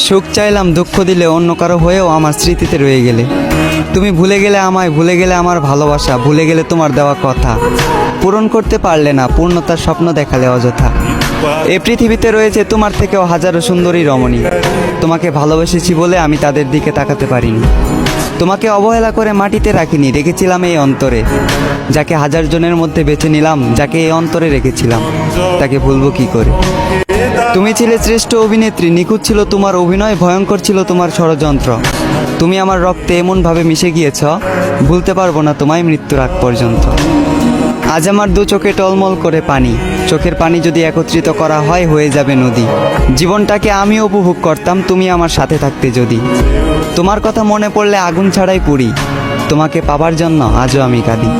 সুখ চাইলাম, দুঃখ দিলে অন্য কারো হয়েও আমার স্মৃতিতে রয়ে গেলে। তুমি ভুলে গেলে আমায়, ভুলে গেলে আমার ভালোবাসা, ভুলে গেলে তোমার দেওয়া কথা। পূরণ করতে পারলে না, পূর্ণতার স্বপ্ন দেখালে অযথা। এ পৃথিবীতে রয়েছে তোমার থেকেও হাজারো সুন্দরী রমণী। তোমাকে ভালোবেসেছি বলে আমি তাদের দিকে তাকাতে পারিনি। তোমাকে অবহেলা করে মাটিতে রাখিনি, রেখেছিলাম এই অন্তরে। যাকে হাজার জনের মধ্যে বেছে নিলাম, যাকে এই অন্তরে রেখেছিলাম, তাকে ভুলবো কি করে? তুমি ছিলে শ্রেষ্ঠ অভিনেত্রী, নিখুঁত ছিল তোমার অভিনয়, ভয়ঙ্কর ছিল তোমার ষড়যন্ত্র। তুমি আমার রক্তে এমনভাবে মিশে গিয়েছ, ভুলতে পারবো না তোমায় মৃত্যুর আগ পর্যন্ত। আজ আমার দু চোখে টলমল করে পানি, চোখের পানি যদি একত্রিত করা হয় হয়ে যাবে নদী। জীবনটাকে আমি উপভোগ করতাম তুমি আমার সাথে থাকতে যদি। তোমার কথা মনে পড়লে আগুন ছাড়াই পুড়ি, তোমাকে পাবার জন্য আজও আমি কাঁদি।